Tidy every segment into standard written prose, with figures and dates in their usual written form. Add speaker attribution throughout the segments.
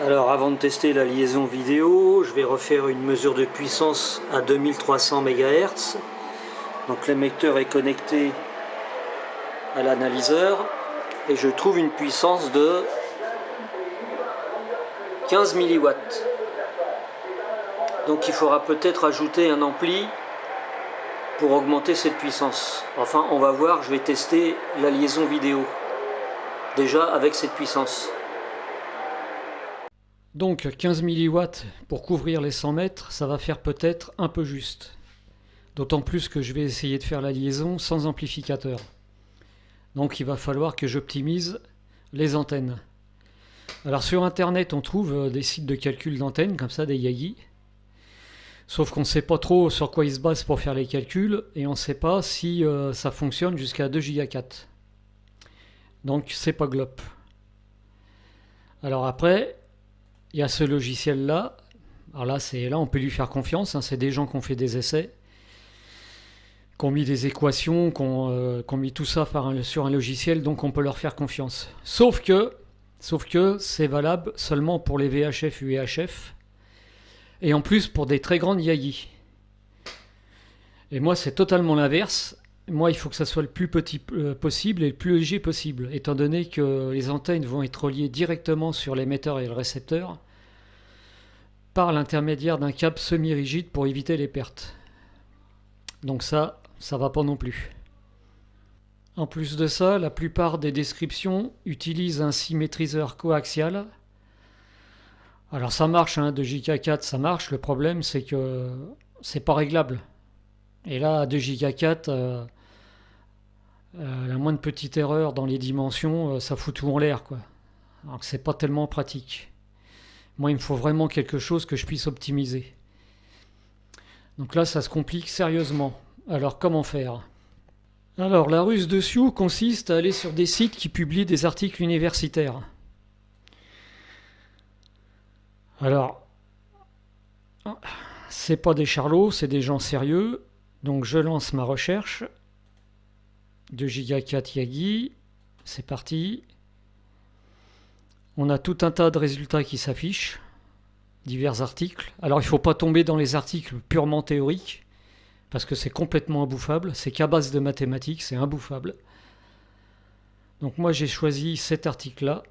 Speaker 1: Alors avant de tester la liaison vidéo, je vais refaire une mesure de puissance à 2300 MHz. Donc l'émetteur est connecté à l'analyseur et je trouve une puissance de 15 milliwatts. Donc il faudra peut-être ajouter un ampli pour augmenter cette puissance. Enfin on va voir, je vais tester la liaison vidéo déjà avec cette puissance.
Speaker 2: Donc 15 milliwatts pour couvrir les 100 mètres, ça va faire peut-être un peu juste. D'autant plus que je vais essayer de faire la liaison sans amplificateur. Donc il va falloir que j'optimise les antennes. Alors sur internet on trouve des sites de calcul d'antennes, comme ça des Yagi. Sauf qu'on ne sait pas trop sur quoi ils se basent pour faire les calculs et on ne sait pas si ça fonctionne jusqu'à 2 Go 4. Donc c'est pas glop. Alors après, il y a ce logiciel là. Alors là on peut lui faire confiance, c'est des gens qui ont fait des essais, qui ont mis des équations, qui ont mis tout ça sur un logiciel, donc on peut leur faire confiance. Sauf que c'est valable seulement pour les VHF, UHF, et en plus pour des très grandes Yagi. Et moi c'est totalement l'inverse. Moi il faut que ça soit le plus petit possible et le plus léger possible, étant donné que les antennes vont être reliées directement sur l'émetteur et le récepteur par l'intermédiaire d'un câble semi-rigide pour éviter les pertes. Donc ça va pas non plus. En plus de ça, la plupart des descriptions utilisent un symétriseur coaxial. Alors ça marche, 2 Go 4 ça marche, le problème c'est que c'est pas réglable. Et là à 2 Go 4, la moindre petite erreur dans les dimensions, ça fout tout en l'air, quoi. Donc c'est pas tellement pratique. Moi il me faut vraiment quelque chose que je puisse optimiser. Donc là ça se complique sérieusement. Alors comment faire ? Alors la ruse de Sioux consiste à aller sur des sites qui publient des articles universitaires. Alors, c'est pas des charlots, c'est des gens sérieux. Donc je lance ma recherche. 2 Go 4 Yagi, c'est parti. On a tout un tas de résultats qui s'affichent, divers articles. Alors il ne faut pas tomber dans les articles purement théoriques, parce que c'est complètement imbouffable. C'est qu'à base de mathématiques, c'est imbouffable. Donc moi j'ai choisi cet article-là.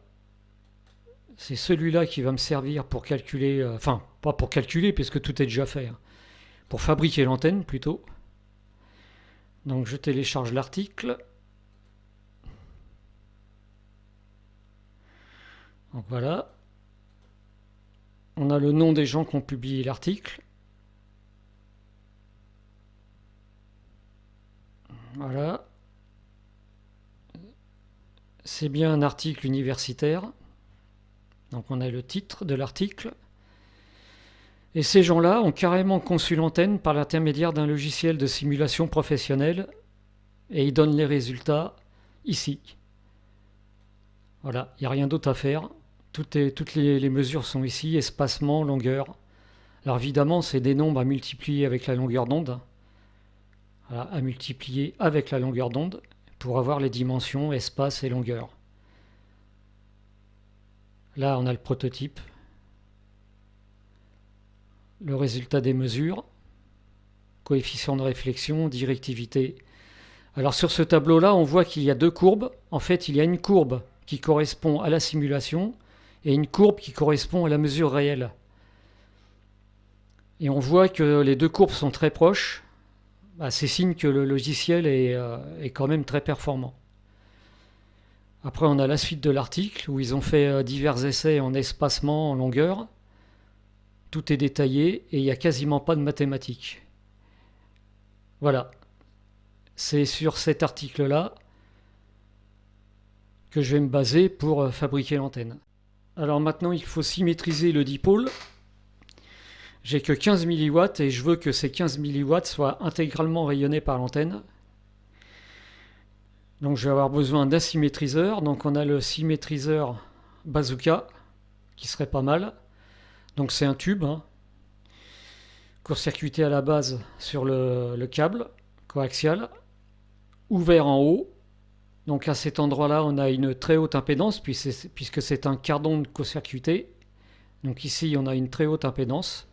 Speaker 2: C'est celui-là qui va me servir pour calculer, enfin pas pour calculer puisque tout est déjà fait, pour fabriquer l'antenne plutôt. Donc je télécharge l'article. Donc voilà. On a le nom des gens qui ont publié l'article. Voilà. C'est bien un article universitaire. Donc on a le titre de l'article. Et ces gens-là ont carrément conçu l'antenne par l'intermédiaire d'un logiciel de simulation professionnelle et ils donnent les résultats ici. Voilà, il n'y a rien d'autre à faire. Toutes les mesures sont ici, espacement, longueur. Alors évidemment, c'est des nombres à multiplier avec la longueur d'onde. Voilà, à multiplier avec la longueur d'onde pour avoir les dimensions, espace et longueur. Là, on a le prototype. Le résultat des mesures, coefficient de réflexion, directivité. Alors sur ce tableau-là, on voit qu'il y a deux courbes. En fait, il y a une courbe qui correspond à la simulation et une courbe qui correspond à la mesure réelle. Et on voit que les deux courbes sont très proches. C'est signe que le logiciel est quand même très performant. Après, on a la suite de l'article où ils ont fait divers essais en espacement, en longueur. Tout est détaillé et il n'y a quasiment pas de mathématiques. Voilà. C'est sur cet article-là que je vais me baser pour fabriquer l'antenne. Alors maintenant, il faut symétriser le dipôle. J'ai que 15 milliwatts et je veux que ces 15 milliwatts soient intégralement rayonnés par l'antenne. Donc je vais avoir besoin d'un symétriseur. Donc on a le symétriseur Bazooka qui serait pas mal. Donc c'est un tube, court-circuité à la base sur le câble coaxial, ouvert en haut. Donc à cet endroit-là, on a une très haute impédance puisque c'est un quart d'onde court-circuité. Donc ici, on a une très haute impédance.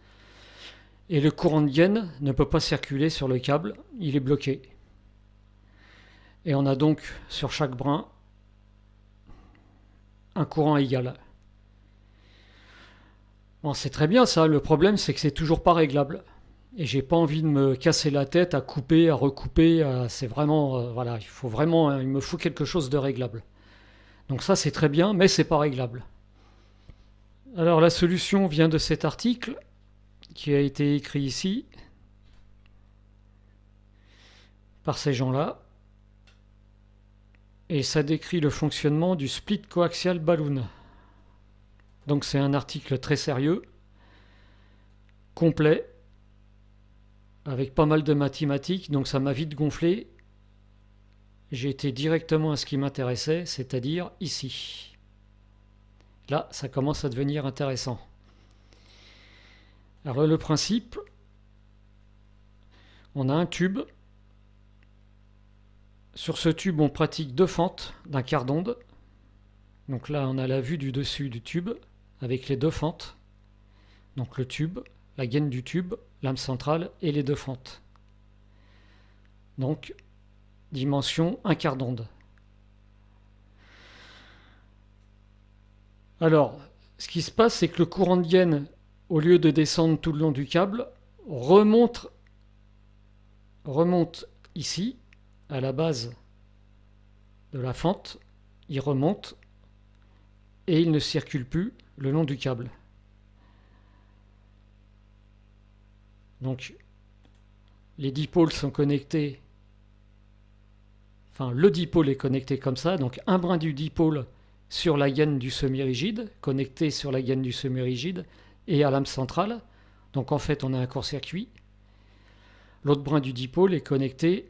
Speaker 2: Et le courant de gaine ne peut pas circuler sur le câble, il est bloqué. Et on a donc sur chaque brin un courant égal. Bon, c'est très bien ça, le problème c'est que c'est toujours pas réglable. Et j'ai pas envie de me casser la tête à couper, à recouper, c'est vraiment, voilà, il me faut quelque chose de réglable. Donc ça c'est très bien, mais c'est pas réglable. Alors la solution vient de cet article qui a été écrit ici par ces gens-là. Et ça décrit le fonctionnement du split coaxial balloon. Donc c'est un article très sérieux, complet, avec pas mal de mathématiques, donc ça m'a vite gonflé. J'ai été directement à ce qui m'intéressait, c'est-à-dire ici. Là, ça commence à devenir intéressant. Alors le principe, on a un tube. Sur ce tube, on pratique 2 fentes d'un quart d'onde. Donc là, on a la vue du dessus du tube avec les 2 fentes. Donc le tube, la gaine du tube, lame centrale et les 2 fentes. Donc, dimension 1 quart d'onde. Alors, ce qui se passe, c'est que le courant de gaine, au lieu de descendre tout le long du câble, remonte ici, à la base de la fente, il remonte et il ne circule plus le long du câble. Donc les dipôles sont connectés, enfin le dipôle est connecté comme ça, donc un brin du dipôle sur la gaine du semi-rigide, connecté sur la gaine du semi-rigide et à l'âme centrale, donc en fait on a un court-circuit. L'autre brin du dipôle est connecté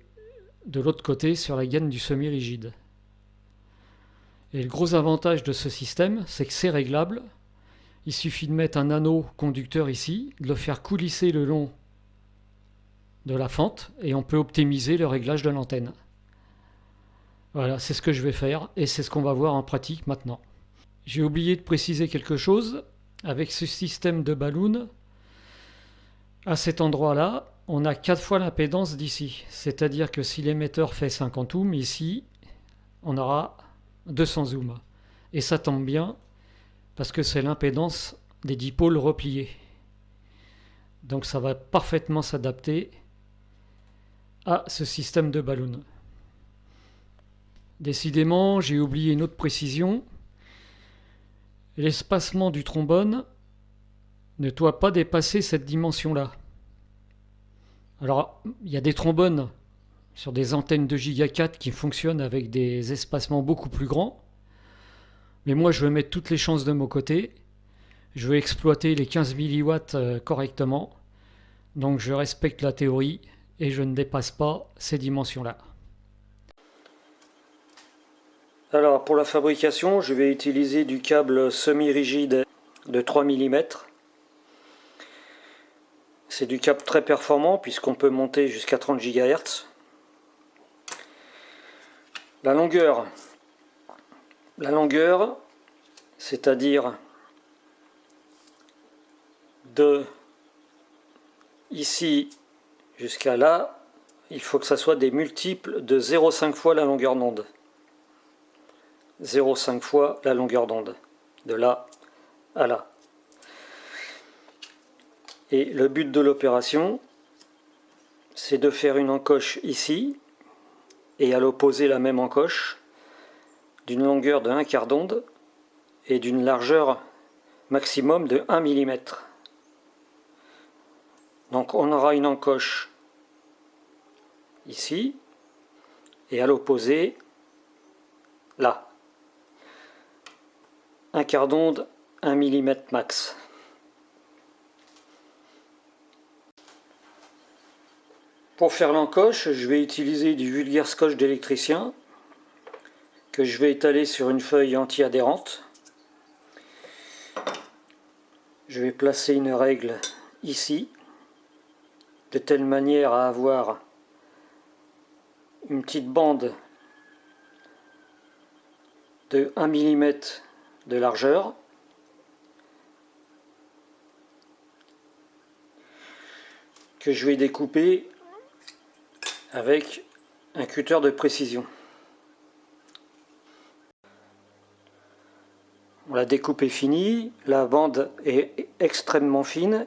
Speaker 2: de l'autre côté sur la gaine du semi-rigide. Et le gros avantage de ce système, c'est que c'est réglable. Il suffit de mettre un anneau conducteur ici, de le faire coulisser le long de la fente et on peut optimiser le réglage de l'antenne. Voilà, c'est ce que je vais faire et c'est ce qu'on va voir en pratique maintenant. J'ai oublié de préciser quelque chose. Avec ce système de balloon, à cet endroit-là, on a 4 fois l'impédance d'ici. C'est-à-dire que si l'émetteur fait 50 ohms, ici, on aura 200 ohms. Et ça tombe bien, parce que c'est l'impédance des dipôles repliés. Donc ça va parfaitement s'adapter à ce système de balloon. Décidément, j'ai oublié une autre précision. L'espacement du trombone ne doit pas dépasser cette dimension-là. Alors, il y a des trombones sur des antennes de giga 4 qui fonctionnent avec des espacements beaucoup plus grands. Mais moi, je vais mettre toutes les chances de mon côté. Je vais exploiter les 15 milliwatts correctement. Donc, je respecte la théorie et je ne dépasse pas ces dimensions-là.
Speaker 1: Alors, pour la fabrication, je vais utiliser du câble semi-rigide de 3 mm. C'est du câble très performant puisqu'on peut monter jusqu'à 30 GHz. La longueur, c'est-à-dire de ici jusqu'à là, il faut que ça soit des multiples de 0,5 fois la longueur d'onde. 0,5 fois la longueur d'onde, de là à là. Et le but de l'opération, c'est de faire une encoche ici, et à l'opposé la même encoche, d'une longueur de 1 quart d'onde, et d'une largeur maximum de 1 mm. Donc on aura une encoche ici, et à l'opposé, là. 1 quart d'onde, 1 mm max. Pour faire l'encoche, je vais utiliser du vulgaire scotch d'électricien que je vais étaler sur une feuille anti-adhérente. Je vais placer une règle ici, de telle manière à avoir une petite bande de 1 mm de largeur que je vais découper avec un cutter de précision. La découpe est finie, la bande est extrêmement fine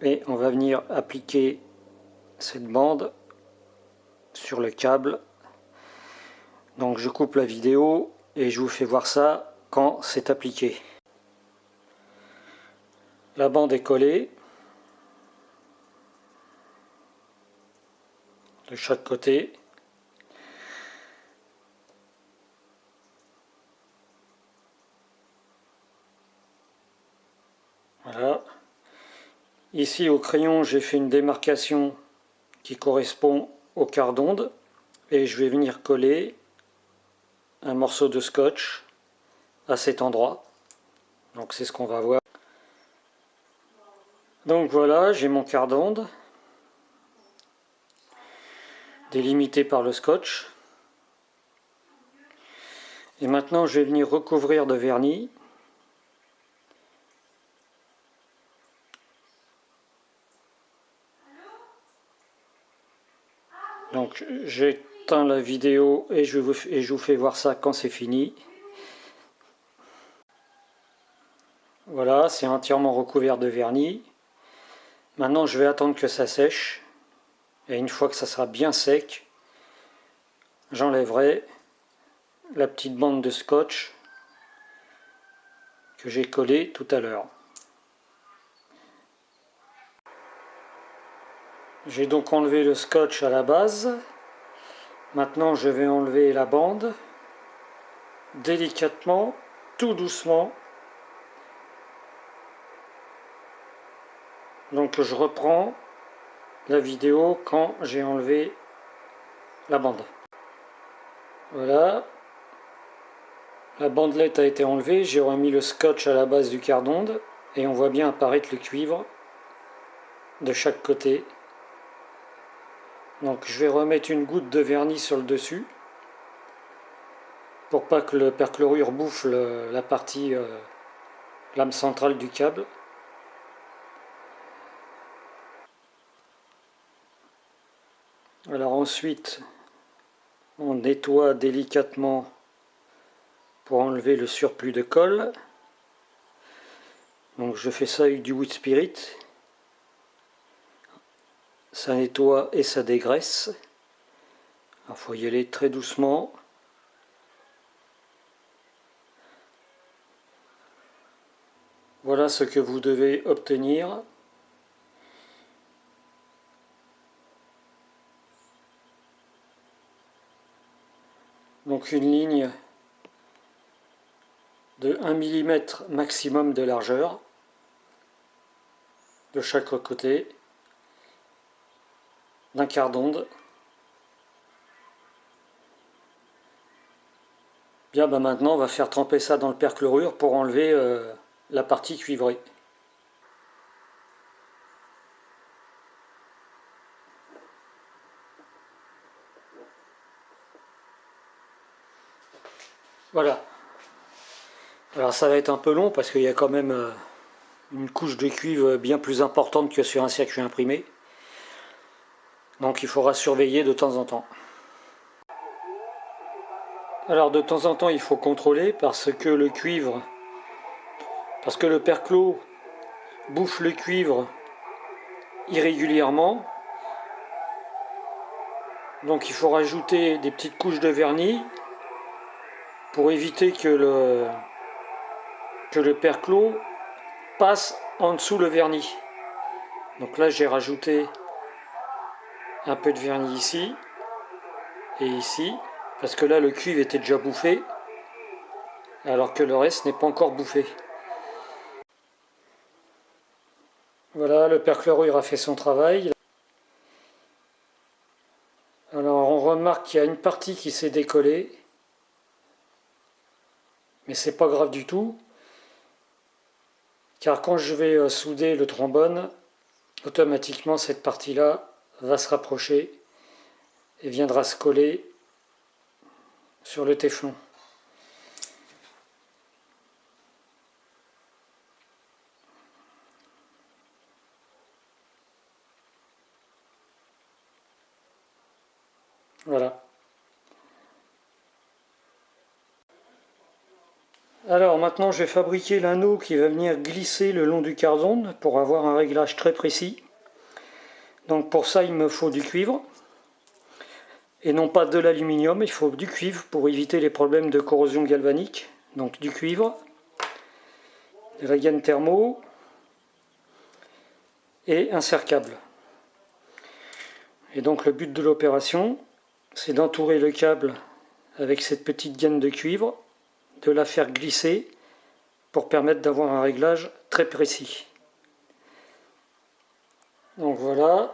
Speaker 1: et on va venir appliquer cette bande sur le câble. Donc je coupe la vidéo et je vous fais voir ça quand c'est appliqué. La bande est collée de chaque côté. Voilà. Ici au crayon, j'ai fait une démarcation qui correspond au quart d'onde et je vais venir coller un morceau de scotch à cet endroit. Donc c'est ce qu'on va voir. Donc voilà, j'ai mon quart d'onde délimité par le scotch. Et maintenant je vais venir recouvrir de vernis. Donc j'éteins la vidéo et je vous fais voir ça quand c'est fini. Voilà, c'est entièrement recouvert de vernis. Maintenant je vais attendre que ça sèche. Et une fois que ça sera bien sec, j'enlèverai la petite bande de scotch que j'ai collée tout à l'heure. J'ai donc enlevé le scotch à la base. Maintenant je vais enlever la bande délicatement, tout doucement. Donc je reprends la vidéo quand j'ai enlevé la bande. Voilà, la bandelette a été enlevée, j'ai remis le scotch à la base du quart d'onde et on voit bien apparaître le cuivre de chaque côté. Donc je vais remettre une goutte de vernis sur le dessus pour pas que le perchlorure bouffe la partie lame centrale du câble. Alors ensuite on nettoie délicatement pour enlever le surplus de colle. Donc je fais ça avec du wood spirit. Ça nettoie et ça dégraisse. Il faut y aller très doucement. Voilà ce que vous devez obtenir. Donc une ligne de 1 mm maximum de largeur de chaque côté d'un quart d'onde. Bien, maintenant on va faire tremper ça dans le perchlorure pour enlever la partie cuivrée. Voilà. Alors ça va être un peu long parce qu'il y a quand même une couche de cuivre bien plus importante que sur un circuit imprimé. Donc il faudra surveiller de temps en temps. Alors de temps en temps il faut contrôler parce que le perclos bouffe le cuivre irrégulièrement. Donc il faut rajouter des petites couches de vernis pour éviter que le perclos passe en dessous le vernis. Donc là j'ai rajouté un peu de vernis ici et ici, parce que là le cuivre était déjà bouffé, alors que le reste n'est pas encore bouffé. Voilà, le perchlorure a fait son travail. Alors on remarque qu'il y a une partie qui s'est décollée, mais c'est pas grave du tout, car quand je vais souder le trombone, automatiquement cette partie-là va se rapprocher et viendra se coller sur le téflon. Voilà. Alors maintenant je vais fabriquer l'anneau qui va venir glisser le long du quart d'onde pour avoir un réglage très précis. Donc pour ça il me faut du cuivre. Et non pas de l'aluminium, il faut du cuivre pour éviter les problèmes de corrosion galvanique. Donc du cuivre, de la gaine thermo et un serre-câble. Et donc le but de l'opération, c'est d'entourer le câble avec cette petite gaine de cuivre, de la faire glisser pour permettre d'avoir un réglage très précis. Donc voilà,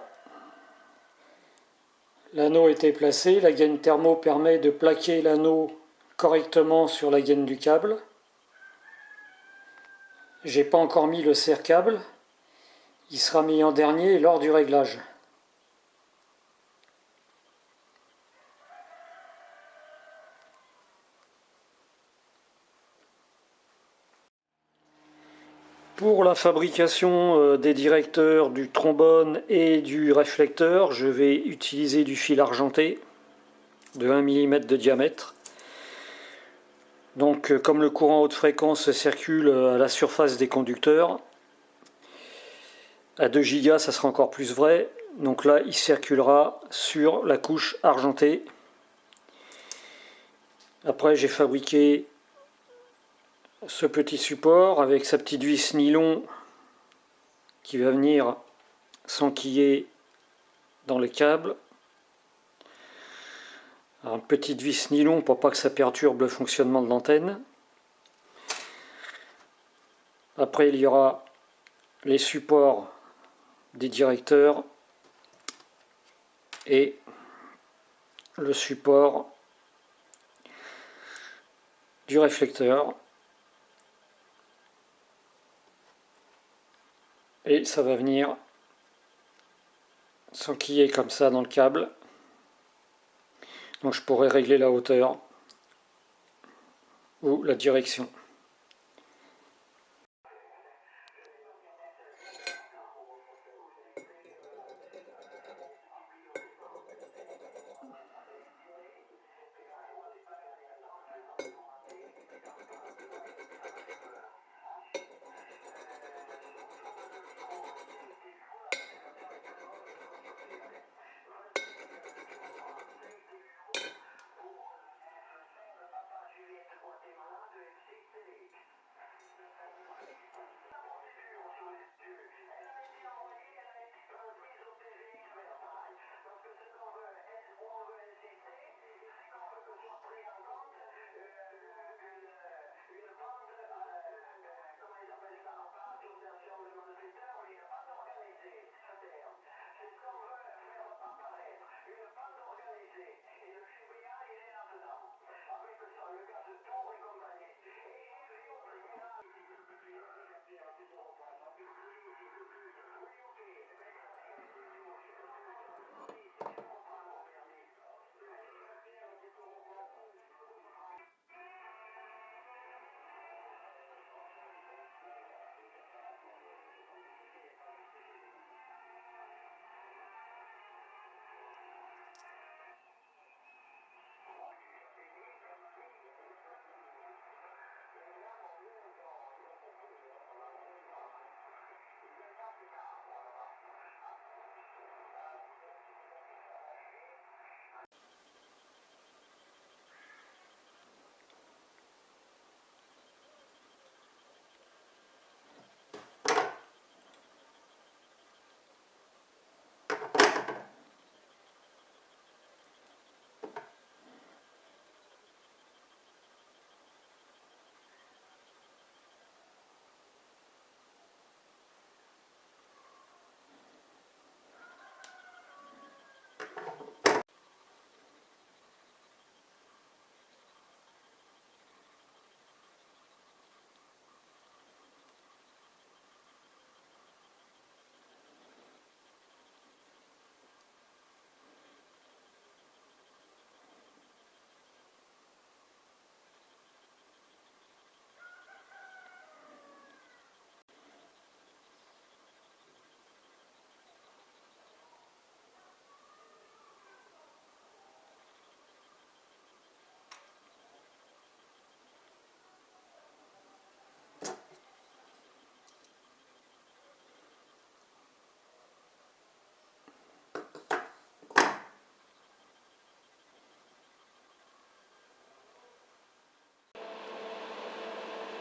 Speaker 1: l'anneau était placé, la gaine thermo permet de plaquer l'anneau correctement sur la gaine du câble. J'ai pas encore mis le serre-câble, il sera mis en dernier lors du réglage. Pour la fabrication des directeurs, du trombone et du réflecteur, je vais utiliser du fil argenté de 1 mm de diamètre. Donc comme le courant haute fréquence circule à la surface des conducteurs, à 2 Go ça sera encore plus vrai, donc là il circulera sur la couche argentée. Après j'ai fabriqué ce petit support avec sa petite vis nylon qui va venir s'enquiller dans les câbles. Alors, une petite vis nylon pour pas que ça perturbe le fonctionnement de l'antenne. Après il y aura les supports des directeurs et le support du réflecteur. Et ça va venir s'enquiller comme ça dans le câble. Donc je pourrais régler la hauteur ou la direction.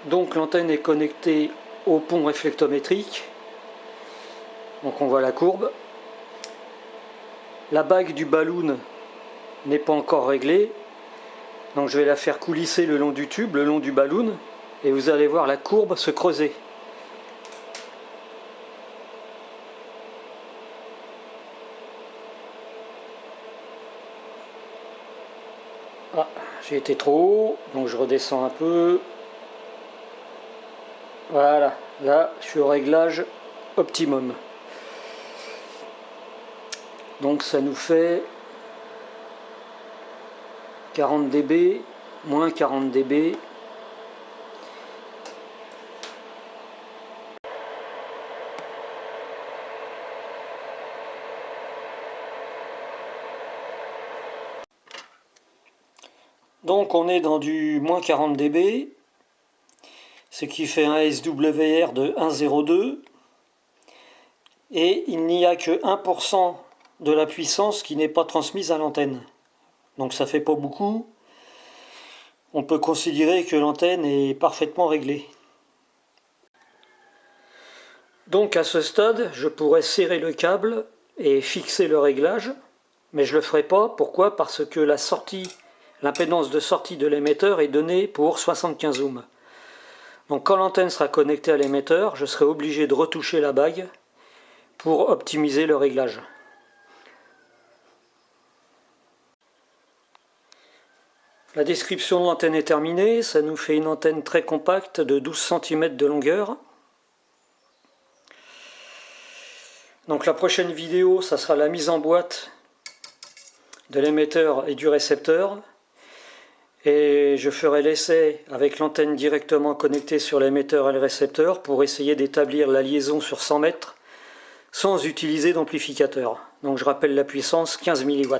Speaker 1: Donc l'antenne est connectée au pont réflectométrique. Donc on voit la courbe. La bague du ballon n'est pas encore réglée. Donc je vais la faire coulisser le long du tube, le long du ballon. Et vous allez voir la courbe se creuser. Ah, j'ai été trop haut, donc je redescends un peu. Voilà, là je suis au réglage optimum. Donc ça nous fait 40 dB, moins 40 dB. Donc on est dans du moins 40 dB, ce qui fait un SWR de 1,02, et il n'y a que 1% de la puissance qui n'est pas transmise à l'antenne. Donc ça fait pas beaucoup. On peut considérer que l'antenne est parfaitement réglée. Donc à ce stade, je pourrais serrer le câble et fixer le réglage, mais je ne le ferai pas. Pourquoi? Parce que l'impédance de sortie de l'émetteur est donnée pour 75 ohms. Donc quand l'antenne sera connectée à l'émetteur, je serai obligé de retoucher la bague pour optimiser le réglage. La description de l'antenne est terminée. Ça nous fait une antenne très compacte de 12 cm de longueur. Donc la prochaine vidéo, ça sera la mise en boîte de l'émetteur et du récepteur. Et je ferai l'essai avec l'antenne directement connectée sur l'émetteur et le récepteur pour essayer d'établir la liaison sur 100 mètres sans utiliser d'amplificateur. Donc je rappelle la puissance 15 mW.